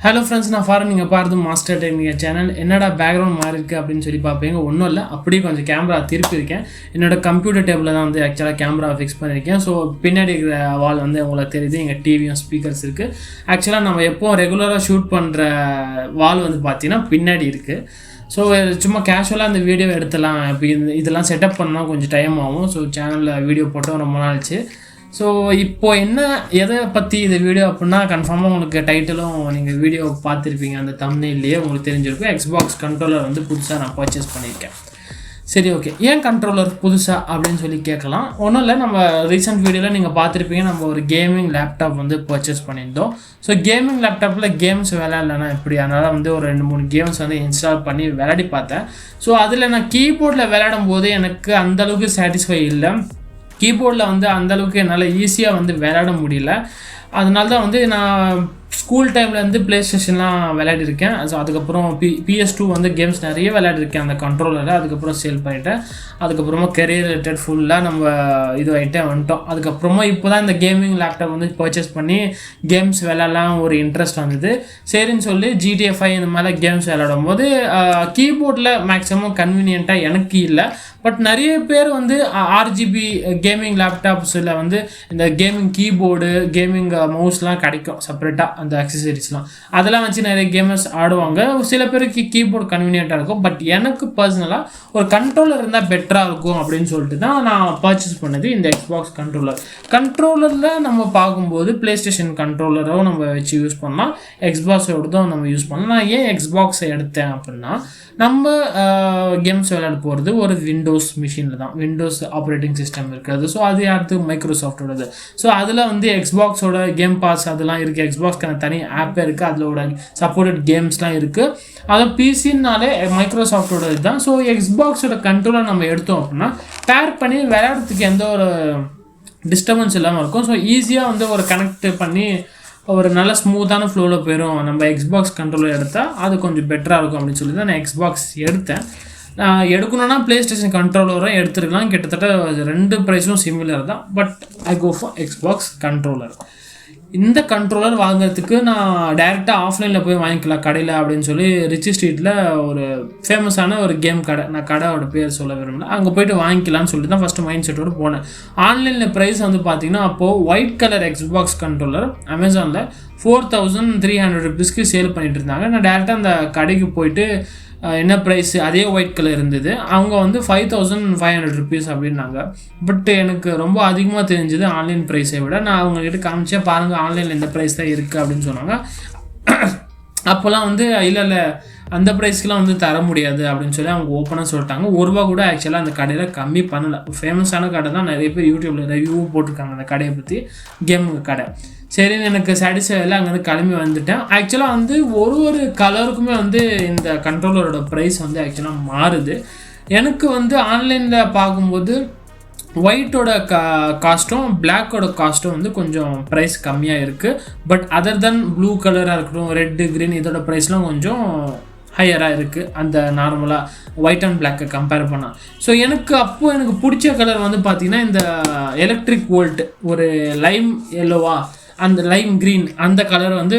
Hello friends, நான் ஃபாரன். நீங்கள் பார்த்து மாஸ்டர் டெக்னிக்கல் சேனல். என்னடா பேக்ரவுண்ட் மாறி இருக்குது அப்படின்னு சொல்லி பார்ப்பீங்க. ஒன்றும் இல்லை, அப்படியே கொஞ்சம் கேமரா திருப்பி இருக்கேன். என்னோட கம்ப்யூட்டர் டேபிளில் தான் வந்து ஆக்சுவலாக கேமரா ஃபிக்ஸ் பண்ணியிருக்கேன். ஸோ பின்னாடி இருக்கிற வால் வந்து உங்களுக்கு தெரியுது, எங்கள் டிவியும் ஸ்பீக்கர்ஸ் இருக்குது. ஆக்சுவலாக நம்ம எப்போ ரெகுலராக ஷூட் பண்ணுற வால் வந்து பார்த்திங்கன்னா பின்னாடி இருக்குது. ஸோ சும்மா கேஷுவலாக அந்த வீடியோ எடுத்துலாம். இப்போ இதெல்லாம் செட்டப் பண்ணால் கொஞ்சம் டைம் ஆகும். ஸோ சேனலில் வீடியோ போட்டோம் ரொம்ப நாள்ச்சு. ஸோ இப்போது என்ன எதை பற்றி இந்த வீடியோ அப்படின்னா, கன்ஃபார்மாக உங்களுக்கு டைட்டிலும் நீங்கள் வீடியோ பார்த்துருப்பீங்க, அந்த தம்ப்நெயில்லையே உங்களுக்கு தெரிஞ்சிருக்கும். எக்ஸ்பாக்ஸ் கண்ட்ரோலர் வந்து புதுசாக நான் பர்ச்சேஸ் பண்ணியிருக்கேன். சரி, ஓகே, ஏன் கண்ட்ரோலர் புதுசாக அப்படின்னு சொல்லி கேட்கலாம். ஒன்றும் இல்லை, நம்ம ரீசெண்ட் வீடியோவில் நீங்கள் பார்த்துருப்பீங்க, நம்ம ஒரு கேமிங் லேப்டாப் வந்து பர்ச்சேஸ் பண்ணியிருந்தோம். ஸோ கேமிங் லேப்டாப்பில் கேம்ஸ் விளையாடலன்னா எப்படி, அதனால் வந்து ஒரு 2-3 கேம்ஸ் வந்து இன்ஸ்டால் பண்ணி விளையாடி பார்த்தேன். ஸோ அதில் நான் கீபோர்டில் விளையாடும் போது எனக்கு அந்தளவுக்கு சாட்டிஸ்ஃபை இல்லை. கீபோர்டில் வந்து அந்தளவுக்கு என்னால் ஈஸியாக வந்து விளையாட முடியல. அதனால தான் வந்து நான் ஸ்கூல் டைமில் வந்து ப்ளே ஸ்டேஷன்லாம் விளையாடிருக்கேன். ஸோ அதுக்கப்புறம் PS2 வந்து கேம்ஸ் நிறைய விளையாடிருக்கேன் அந்த கண்ட்ரோலரில். அதுக்கப்புறம் சேல் பண்ணிட்டேன். அதுக்கப்புறமா கெரியர் ரிலேட்டட் ஃபுல்லாக நம்ம இது ஆகிட்டே வந்துட்டோம். அதுக்கப்புறமா இப்போ தான் இந்த கேமிங் லேப்டாப் வந்து பர்ச்சேஸ் பண்ணி கேம்ஸ் விளையாடலாம் ஒரு இன்ட்ரெஸ்ட் வந்தது. சரின்னு சொல்லி GTA 5 இந்த மாதிரி கேம்ஸ் விளையாடும் போது கீபோர்டில் மேக்ஸிமம் கன்வீனியண்ட்டாக எனக்கு இல்லை. பட் நிறைய பேர் வந்து RGB கேமிங் லேப்டாப்ஸில் வந்து இந்த கேமிங் கீபோர்டு, கேமிங் மவுஸ்லாம் கிடைக்கும் செப்பரேட்டாக, அந்த அக்சசரிஸ்லாம் அதெல்லாம் வச்சு நிறைய கேமர்ஸ் ஆடுவாங்க. சில பேருக்கு கீபோர்டு கன்வீனியண்ட்டாக இருக்கும். பட் எனக்கு பர்சனலாக ஒரு கண்ட்ரோலர் இருந்தால் பெட்டராக இருக்கும் அப்படின்னு சொல்லிட்டு தான் நான் பர்ச்சேஸ் பண்ணது இந்த எக்ஸ்பாக்ஸ் கண்ட்ரோலர். கண்ட்ரோலரில் நம்ம பார்க்கும்போது ப்ளே ஸ்டேஷன் கண்ட்ரோலரும் நம்ம வச்சு யூஸ் பண்ணலாம், எக்ஸ்பாக்ஸோடதும் நம்ம யூஸ் பண்ணலாம். நான் ஏன் எக்ஸ்பாக்ஸை எடுத்தேன் அப்படின்னா, நம்ம கேம்ஸ் விளையாட போகிறது ஒரு விண்டோஸ் மிஷினில் தான், விண்டோஸ் ஆப்ரேட்டிங் சிஸ்டம் இருக்கிறது. ஸோ அது யாருக்கு மைக்ரோசாஃப்டோடது. ஸோ அதில் வந்து எக்ஸ்பாக்ஸோட கேம் பாஸ் அதெல்லாம் இருக்குது. எக்ஸ்பாக்ஸ்க்கான தனி ஆப்பே இருக்குது, அதோட சப்போர்ட்டட் கேம்ஸ்லாம் இருக்குது. அதுவும் பிசின்னாலே மைக்ரோசாஃப்டோட இதுதான். ஸோ எக்ஸ்பாக்ஸோட கண்ட்ரோலர் நம்ம எடுத்தோம் அப்படின்னா பேர் பண்ணி விளையாடுறதுக்கு எந்த ஒரு டிஸ்டர்பன்ஸ் இல்லாமல் இருக்கும். ஸோ ஈஸியாக வந்து ஒரு கனெக்ட் பண்ணி ஒரு நல்ல ஸ்மூத்தான ஃப்ளோவில் போயிடும். நம்ம எக்ஸ்பாக்ஸ் கண்ட்ரோலர் எடுத்தால் அது கொஞ்சம் பெட்டராக இருக்கும் அப்படின்னு சொல்லி தான் நான் எக்ஸ்பாக்ஸ் எடுத்தேன். நான் எடுக்கணுன்னா ப்ளே ஸ்டேஷன் கண்ட்ரோலரும் எடுத்துருக்கலாம். கிட்டத்தட்ட 2 ப்ரைஸும் சிமிலர் தான். But I go for Xbox controller. இந்த கண்ட்ரோலர் வாங்குறதுக்கு நான் டைரெக்டாக ஆஃப்லைனில் போய் வாங்கிக்கலாம் கடையில் அப்படின்னு சொல்லி ரிச்சி ஸ்ட்ரீட்டில் ஒரு ஃபேமஸான ஒரு கேம் கடை, நான் கடையோட பேர் சொல்ல விரும்பல, அங்கே போய்ட்டு வாங்கிக்கலான்னு சொல்லிட்டு தான் ஃபஸ்ட்டு மைண்ட் செட்டோடு போனேன். ஆன்லைனில் ப்ரைஸ் வந்து பார்த்திங்கன்னா அப்போது ஒயிட் கலர் எக்ஸ்பாக்ஸ் கண்ட்ரோலர் அமேசானில் 4300 rupeesக்கு சேல் பண்ணிகிட்டு இருந்தாங்க. நான் டேரெக்டாக அந்த கடைக்கு போயிட்டு என்ன ப்ரைஸ், அதே ஒயிட் கலர் இருந்தது. அவங்க வந்து 5500 rupees அப்படின்னாங்க. பட் எனக்கு ரொம்ப அதிகமாக தெரிஞ்சது ஆன்லைன் ப்ரைஸை விட. நான் அவங்கக்கிட்ட காமிச்சேன், பாருங்கள் ஆன்லைனில் இந்த ப்ரைஸ் தான் இருக்குது அப்படின்னு சொன்னாங்க. அப்போல்லாம் வந்து இல்லை அந்த ப்ரைஸ்க்கெலாம் வந்து தர முடியாது அப்படின்னு சொல்லி அவங்க ஓப்பனாக சொல்லிட்டாங்க. ₹1 கூட ஆக்சுவலாக அந்த கடையில் கம்மி பண்ணலை. ஃபேமஸான கடை தான், நிறைய பேர் யூடியூப்பில் ரிவ்யூ போட்டிருக்காங்க அந்த கடையை பற்றி, கேமுங்க கடை. சரின்னு எனக்கு சாட்டிஸ்ஃபை இல்லை, அங்கேருந்து கிளம்பி வந்துட்டேன். ஆக்சுவலாக வந்து ஒரு கலருக்குமே வந்து இந்த கண்ட்ரோலரோட ப்ரைஸ் வந்து ஆக்சுவலாக மாறுது. எனக்கு வந்து ஆன்லைனில் பார்க்கும்போது ஒயிட்டோட காஸ்ட்டும் பிளாக்கோட காஸ்ட்டும் வந்து கொஞ்சம் ப்ரைஸ் கம்மியாக இருக்குது. பட் அதர் தென் ப்ளூ கலராக இருக்கட்டும், ரெட்டு, க்ரீன், இதோட ப்ரைஸ்லாம் கொஞ்சம் ஹையராக இருக்குது அந்த நார்மலாக ஒயிட் அண்ட் பிளாக்கை கம்பேர் பண்ணால். ஸோ எனக்கு பிடிச்ச கலர் வந்து பார்த்திங்கன்னா இந்த எலக்ட்ரிக் வோல்ட், ஒரு லைம் எல்லோவா, அந்த லைம் க்ரீன், அந்த கலர் வந்து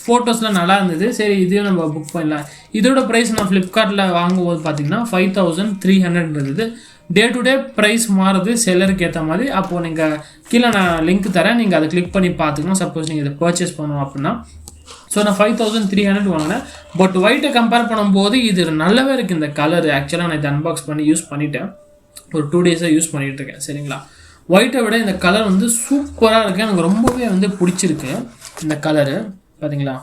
ஃபோட்டோஸ்லாம் நல்லா இருந்தது. சரி, இதையும் நம்ம புக் பண்ணலாம். இதோட ப்ரைஸ் நான் ஃப்ளிப்கார்ட்டில் வாங்கும்போது பார்த்திங்கன்னா 5300 இருந்தது. டே டு டே ப்ரைஸ் மாறுது செல்லருக்கு ஏற்ற மாதிரி. அப்போது நீங்கள் கீழே நான் லிங்க் தரேன், நீங்கள் அதை கிளிக் பண்ணி பார்த்துக்கணும் சப்போஸ் நீங்கள் இதை பர்ச்சேஸ் பண்ணணும் அப்படின்னா. ஸோ நான் 5300 வாங்கினேன். பட் ஒயிட்டை கம்பேர் பண்ணும்போது இது நல்லாவே இருக்குது இந்த கலர். ஆக்சுவலாக நான் இதை அன்பாக்ஸ் பண்ணி யூஸ் பண்ணிட்டேன், ஒரு 2 days யூஸ் பண்ணிகிட்டு இருக்கேன். சரிங்களா, ஒயிட்டை விட இந்த கலர் வந்து சூப்பராக இருக்குது. எனக்கு ரொம்பவே வந்து பிடிச்சிருக்கு இந்த கலரு. பார்த்தீங்களா,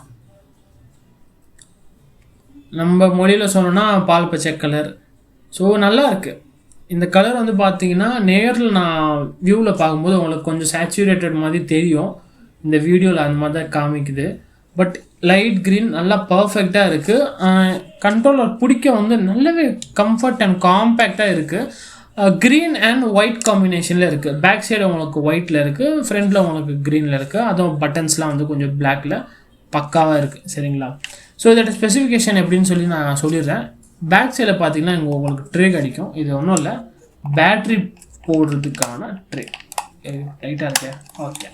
நம்ம மொழியில் சொல்லணும்னா பால் பச்சை கலர். ஸோ நல்லா இருக்குது இந்த கலர். வந்து பார்த்திங்கன்னா நேரில் நான் வியூவில் பார்க்கும்போது உங்களுக்கு கொஞ்சம் சேச்சுரேட்டட் மாதிரி தெரியும், இந்த வீடியோவில் அந்த மாதிரி தான் காமிக்குது. பட் லைட் க்ரீன் நல்லா பர்ஃபெக்டாக இருக்குது. கண்ட்ரோலர் பிடிக்க வந்து நல்லாவே கம்ஃபர்ட் அண்ட் காம்பேக்டாக இருக்குது. க்ரீன் அண்ட் ஒயிட் காம்பினேஷனில் இருக்குது. பேக் சைடு உங்களுக்கு ஒயிட்டில் இருக்குது, ஃப்ரண்ட்டில் உங்களுக்கு க்ரீனில் இருக்குது. அதுவும் பட்டன்ஸ்லாம் வந்து கொஞ்சம் பிளாக்கில் பக்காவாக இருக்குது. சரிங்களா, ஸோ இதோட ஸ்பெசிஃபிகேஷன் எப்படின்னு சொல்லி நான் சொல்லிடுறேன். பேக் சைடில் பார்த்தீங்கன்னா இங்கே உங்களுக்கு ட்ரே கிடைக்கும். இது ஒன்றும் இல்லை, பேட்ரி போடுறதுக்கான ட்ரே. டைட்டாக இருக்கு. ஓகே,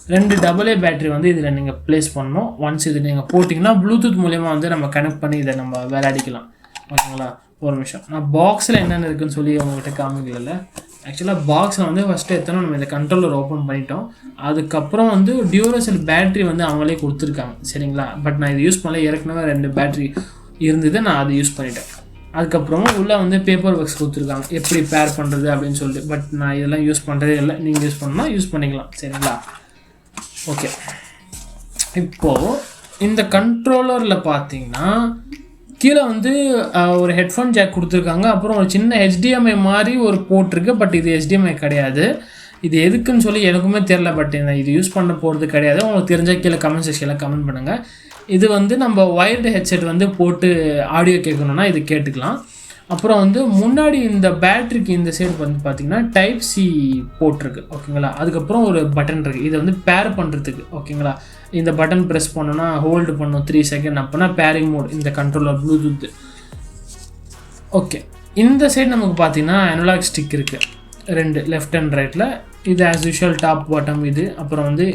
2 AA பேட்டரி வந்து இதில் நீங்கள் ப்ளேஸ் பண்ணணும். ஒன்ஸ் இது நீங்கள் போட்டிங்கன்னா ப்ளூடூத் மூலயமா வந்து நம்ம கனெக்ட் பண்ணி இதை நம்ம விளையாடிக்கலாம். ஓகேங்களா? ஒரு நிமிஷம், நான் பாக்ஸில் என்னென்ன இருக்குதுன்னு சொல்லி உங்கள்கிட்ட காமிக்கல. ஆக்சுவலாக பாக்ஸில் வந்து ஃபஸ்ட்டு எத்தனை நம்ம இந்த கண்ட்ரோலர் ஓப்பன் பண்ணிட்டோம். அதுக்கப்புறம் வந்து டியூரசெல் பேட்ரி வந்து அவங்களே கொடுத்துருக்காங்க. சரிங்களா? பட் நான் இது யூஸ் பண்ணல, ஏற்கனவே 2 பேட்ரி இருந்தது, நான் அதை யூஸ் பண்ணிட்டேன். அதுக்கப்புறமா உள்ளே வந்து பேப்பர் ஒர்க்ஸ் கொடுத்துருக்காங்க எப்படி பேர் பண்ணுறது அப்படின்னு சொல்லிட்டு. பட் நான் இதெல்லாம் யூஸ் பண்ணுறதே இல்லை. நீங்கள் யூஸ் பண்ணணும்னா யூஸ் பண்ணிக்கலாம். சரிங்களா? ஓகே, இப்போது இந்த கண்ட்ரோலரில் பார்த்தீங்கன்னா கீழே வந்து ஒரு ஹெட்ஃபோன் ஜாக் கொடுத்துருக்காங்க. அப்புறம் ஒரு சின்ன HDMI மாதிரி ஒரு போட்டிருக்கு. பட் இது HDMI கிடையாது. இது எதுக்குன்னு சொல்லி எனக்குமே தெரில. பட் இது யூஸ் பண்ண போகிறது கிடையாது. உங்களுக்கு தெரிஞ்சால் கீழே கமெண்ட் செக்ஷனில் கமெண்ட் பண்ணுங்கள். இது வந்து நம்ம ஒயர்டு ஹெட்செட் வந்து போட்டு ஆடியோ கேட்கணுன்னா இது கேட்டுக்கலாம். அப்புறம் வந்து முன்னாடி இந்த பேட்ரிக்கு இந்த சைடு வந்து பார்த்திங்கன்னா டைப் சி போட்டிருக்கு. ஓகேங்களா? அதுக்கப்புறம் ஒரு பட்டன் இருக்குது. இதை வந்து பேர் பண்ணுறதுக்கு. ஓகேங்களா? இந்த பட்டன் ப்ரெஸ் பண்ணோன்னா ஹோல்டு பண்ணும் 3 செகண்ட். அப்போனா பேரிங் மோட் இந்த கண்ட்ரோலர் ப்ளூடூத். ஓகே, இந்த சைடு நமக்கு பார்த்திங்கன்னா அனலாக் ஸ்டிக் இருக்குது 2 லெஃப்ட் அண்ட் ரைட்டில். இது ஆஸ் யூஷுவல் டாப் பாட்டம் இது. அப்புறம் வந்து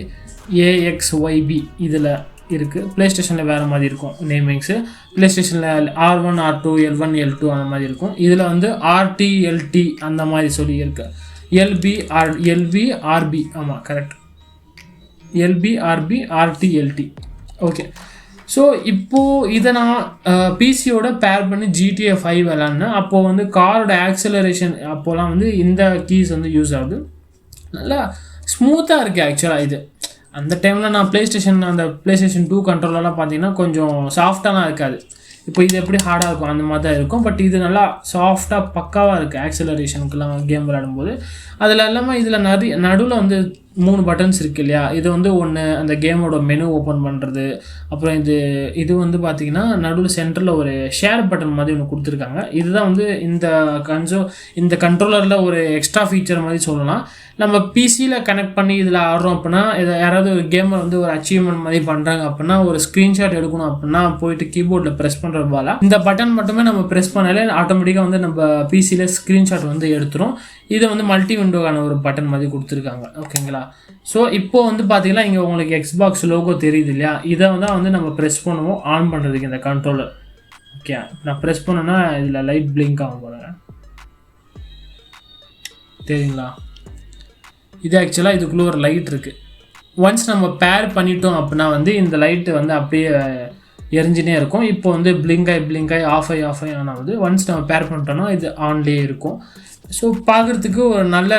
AXYB இதில் இருக்குது. ப்ளே ஸ்டேஷனில் வேறு மாதிரி இருக்கும் நேமிங்ஸு. ப்ளே ஸ்டேஷனில் R1 R2 L1 L2 அந்த மாதிரி இருக்கும். இதில் வந்து RT LT அந்த மாதிரி சொல்லி இருக்குது. LB RB, ஆமாம் correct, LB RB RT LT. Okay, so இப்போது இதை நான் பிசியோட பேர் பண்ணி GTA 5 விளாட்னேன். அப்போது வந்து காரோட ஆக்சலரேஷன் அப்போலாம் வந்து இந்த கீஸ் வந்து யூஸ் ஆகுது. நல்லா ஸ்மூத்தாக இருக்குது ஆக்சுவலாக. இது அந்த டைமில் நான் ப்ளே ஸ்டேஷன் 2 கண்ட்ரோலெலாம் பார்த்தீங்கன்னா கொஞ்சம் சாஃப்டாலாம் இருக்காது. இப்போ இது எப்படி ஹார்டாக இருக்கும் அந்த மாதிரி தான் இருக்கும். பட் இது நல்லா சாஃப்டாக பக்காவாக இருக்குது ஆக்சலரேஷனுக்குலாம் கேம் விளையாடும்போது. அதில் எல்லாமே இதில் நடுவில் வந்து 3 பட்டன்ஸ் இருக்குது இல்லையா? இது வந்து ஒன்று அந்த கேமோட மெனு ஓப்பன் பண்ணுறது. அப்புறம் இது வந்து பார்த்திங்கன்னா நடுவில் சென்டரில் ஒரு ஷேர் பட்டன் மாதிரி ஒன்று கொடுத்துருக்காங்க. இதுதான் வந்து இந்த கண்ட்ரோலரில் ஒரு எக்ஸ்ட்ரா ஃபீச்சர் மாதிரி சொல்லலாம். நம்ம பிசியில் கனெக்ட் பண்ணி இதில் ஆடுறோம் அப்படின்னா, இதை யாராவது ஒரு கேமர் வந்து ஒரு அச்சீவ்மெண்ட் மாதிரி பண்ணுறாங்க அப்படின்னா, ஒரு ஸ்க்ரீன்ஷாட் எடுக்கணும் அப்படின்னா போயிட்டு கீபோர்டில் ப்ரெஸ் பண்ணுற போல இந்த பட்டன் மட்டுமே நம்ம ப்ரெஸ் பண்ணாலே ஆட்டோமேட்டிக்காக வந்து நம்ம பிசியில் ஸ்க்ரீன்ஷாட் வந்து எடுத்துரும். இதை வந்து மல்டி விண்டோக்கான ஒரு பட்டன் மாதிரி கொடுத்துருக்காங்க. ஓகேங்களா? ஸோ இப்போ வந்து பார்த்தீங்கன்னா இங்கே உங்களுக்கு Xbox லோகோ தெரியுது இல்லையா? இதை வந்து நம்ம ப்ரெஸ் பண்ணுவோம் ஆன் பண்ணுறதுக்கு இந்த கண்ட்ரோலர். ஓகே, நான் ப்ரெஸ் பண்ணோன்னா இதில் லைட் பிளிங்க் ஆகும் போகிறேன், தெரியுங்களா? இது ஆக்சுவலாக இதுக்குள்ளே ஒரு லைட் இருக்குது. ஒன்ஸ் நம்ம பேர் பண்ணிட்டோம் அப்படின்னா வந்து இந்த லைட்டு வந்து அப்படியே எரிஞ்சினே இருக்கும். இப்போ வந்து பிளிங்க் ஆகி ஆஃப் ஆகி ஆனால் வந்து ஒன்ஸ் நம்ம பேர் பண்ணிட்டோம்னா இது ஆன்லேயே இருக்கும். ஸோ பார்க்குறதுக்கு ஒரு நல்ல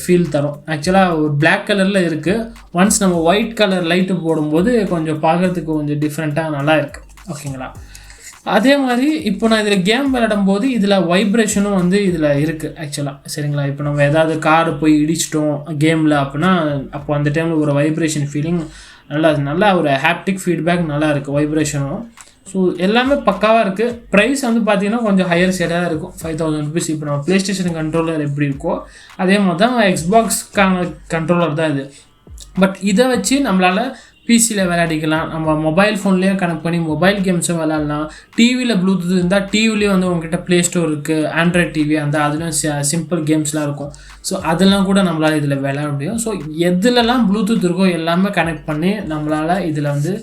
ஃபீல் தரும். ஆக்சுவலாக ஒரு பிளாக் கலரில் இருக்குது. ஒன்ஸ் நம்ம ஒயிட் கலர் லைட்டு போடும்போது கொஞ்சம் பார்க்குறதுக்கு கொஞ்சம் டிஃப்ரெண்ட்டாக நல்லா இருக்குது. ஓகேங்களா? அதே மாதிரி இப்போ நான் இதில் கேம் விளையாடும் போது இதில் வைப்ரேஷனும் வந்து இதில் இருக்குது ஆக்சுவலாக. சரிங்களா? இப்போ நம்ம ஏதாவது கார் போய் இடிச்சிட்டோம் கேமில் அப்படின்னா அப்போ அந்த டைமில் ஒரு வைப்ரேஷன் ஃபீலிங் நல்லா ஒரு ஹாப்டிக் ஃபீட்பேக் நல்லா இருக்குது வைப்ரேஷனும். ஸோ எல்லாமே பக்காவாக இருக்குது. ப்ரைஸ் வந்து பார்த்திங்கன்னா கொஞ்சம் ஹையர் சைடாக தான் இருக்கும், 5000 rupees. இப்போ நம்ம ப்ளே ஸ்டேஷன் கண்ட்ரோலர் எப்படி இருக்கோ அதே மாதிரி தான் Xboxக்கான கண்ட்ரோலர் தான் இது. பட் இதை வச்சு நம்மளால் பிசியில் விளையாடிக்கலாம். நம்ம மொபைல் ஃபோன்லேயே கனெக்ட் பண்ணி மொபைல் கேம்ஸும் விளையாடலாம். டிவியில் ப்ளூடூத் இருந்தால் டிவிலேயே வந்து உங்ககிட்ட ப்ளே ஸ்டோர் இருக்குது, ஆண்ட்ராய்ட் டிவி அந்த அதுலேயும் சிம்பிள் கேம்ஸ்லாம் இருக்கும். ஸோ அதெல்லாம் கூட நம்மளால் இதில் விளையாட முடியும். ஸோ எதுலலாம் ப்ளூடூத் இருக்கோ எல்லாமே கனெக்ட் பண்ணி நம்மளால் இதில் வந்து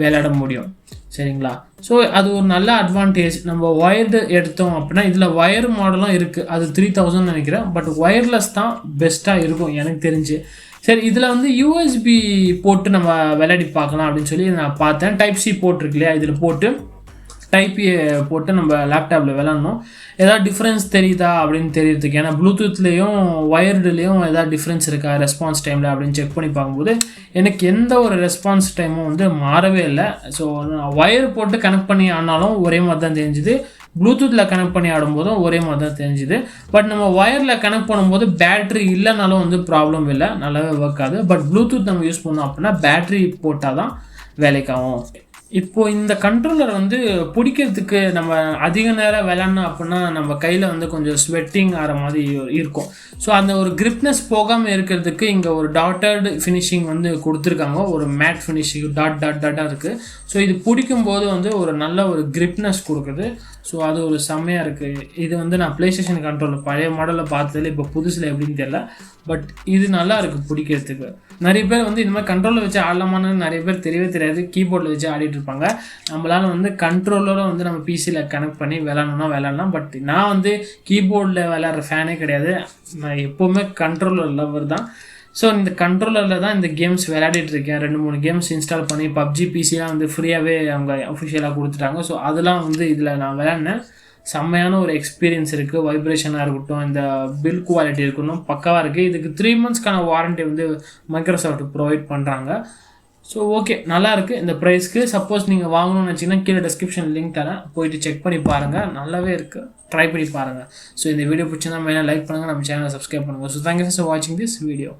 விளையாட முடியும். சரிங்களா? ஸோ அது ஒரு நல்ல அட்வான்டேஜ். நம்ம ஒயர்டு எடுத்தோம் அப்படின்னா இதில் ஒயர் மாடலும் இருக்குது. அது 3000 நினைக்கிறேன். பட் ஒயர்லெஸ் தான் பெஸ்ட்டாக இருக்கும் எனக்கு தெரிஞ்சு. சரி, இதில் வந்து USB போட்டு நம்ம விளையாடி பார்க்கலாம் அப்படின்னு சொல்லி நான் பார்த்தேன். டைப் சி போட்டிருக்கு இல்லையா? இதில் போட்டு டைப் ஏ போட்டு நம்ம லேப்டாப்பில் விளாட்ணும். ஏதாவது டிஃப்ரென்ஸ் தெரியுதா அப்படின்னு தெரியறதுக்கு. ஏன்னா ப்ளூடூத்லேயும் ஒயர்டுலேயும் ஏதாவது டிஃப்ரென்ஸ் இருக்கா ரெஸ்பான்ஸ் டைமில் அப்படின்னு செக் பண்ணி பார்க்கும்போது எனக்கு எந்த ஒரு ரெஸ்பான்ஸ் டைமும் வந்து மாறவே இல்லை. ஸோ நான் ஒயர் போட்டு கனெக்ட் பண்ணி ஆனாலும் ஒரே மாதிரி தான் தெரிஞ்சுது, ப்ளூடூத்தில் கனெக்ட் பண்ணி ஆடும்போதும் ஒரே மாதிரி தான் தெரிஞ்சுது. பட் நம்ம ஒயரில் கனெக்ட் பண்ணும்போது பேட்ரி இல்லைனாலும் வந்து ப்ராப்ளம் இல்லை, நல்லாவே ஒர்க் ஆகுது. பட் ப்ளூடூத் நம்ம யூஸ் பண்ணோம் அப்படின்னா பேட்ரி போட்டால் தான் வேலைக்காகும். இப்போது இந்த கண்ட்ரோலர் வந்து பிடிக்கிறதுக்கு நம்ம அதிக நேரம் விளையாடணும் அப்படின்னா நம்ம கையில் வந்து கொஞ்சம் ஸ்வெட்டிங் ஆகிற மாதிரி இருக்கும். ஸோ அந்த ஒரு கிரிப்னஸ் போகாமல் இருக்கிறதுக்கு இங்கே ஒரு டாட்டட் ஃபினிஷிங் வந்து கொடுத்துருக்காங்க. ஒரு மேட் ஃபினிஷிங் டாட்டாக இருக்குது. ஸோ இது பிடிக்கும்போது வந்து ஒரு நல்ல ஒரு கிரிப்னஸ் கொடுக்குது. ஸோ அது ஒரு செம்மையாக இருக்குது. இது வந்து நான் ப்ளே ஸ்டேஷன் கண்ட்ரோலில் பழைய மாடலில் பார்த்ததில்ல, இப்போ புதுசில் எப்படின்னு தெரியல. பட் இது நல்லா இருக்குது பிடிக்கிறதுக்கு. நிறைய பேர் வந்து இந்த மாதிரி கண்ட்ரோலில் வச்சு ஆடலாமான்னு நிறைய பேர் தெரியவே தெரியாது, கீபோர்டில் வச்சு ஆடிட்டு இருப்பாங்க. நம்மளால் வந்து கண்ட்ரோலோட வந்து நம்ம பிசியில் கனெக்ட் பண்ணி விளாட்ணுன்னா விளாட்லாம். பட் நான் வந்து கீபோர்டில் விளாட்ற ஃபேனே கிடையாது, நான் எப்போவுமே கண்ட்ரோலர் லவர் தான். ஸோ இந்த கண்ட்ரோலரில் தான் இந்த கேம்ஸ் விளையாடிட்டு இருக்கேன். 2-3 கேம்ஸ் இன்ஸ்டால் பண்ணி பப்ஜி பிசிலாம் வந்து ஃப்ரீயாகவே அவங்க அஃபிஷியலாக கொடுத்துட்டாங்க. ஸோ அதெல்லாம் வந்து இதில் நான் விளையாடினேன். செம்மையான ஒரு எக்ஸ்பீரியன்ஸ் இருக்குது. வைப்ரேஷனாக இருக்கட்டும், இந்த பில் குவாலிட்டி இருக்கணும், பக்காவாக இருக்குது. இதுக்கு 3 monthsக்கான வாரண்ட்டி வந்து மைக்ரோசாஃப்ட் ப்ரொவைட் பண்ணுறாங்க. ஸோ ஓகே, நல்லா இருக்குது இந்த ப்ரைஸ்க்கு. சப்போஸ் நீங்கள் வாங்கணும்னு வச்சிங்கன்னா கீழே டிஸ்கிரிப்ஷன் லிங்க் தரேன், போயிட்டு செக் பண்ணி பாருங்கள். நல்லாவே இருக்குது, ட்ரை பண்ணி பாருங்கள். ஸோ இந்த வீடியோ பிடிச்சிருந்தா மெயினாக லைக் பண்ணுங்கள், நம்ம சேனலை சப்ஸ்கிரைப் பண்ணுங்கள். ஸோ தேங்க்யூ ஃபார் வாட்சிங் திஸ் வீடியோ.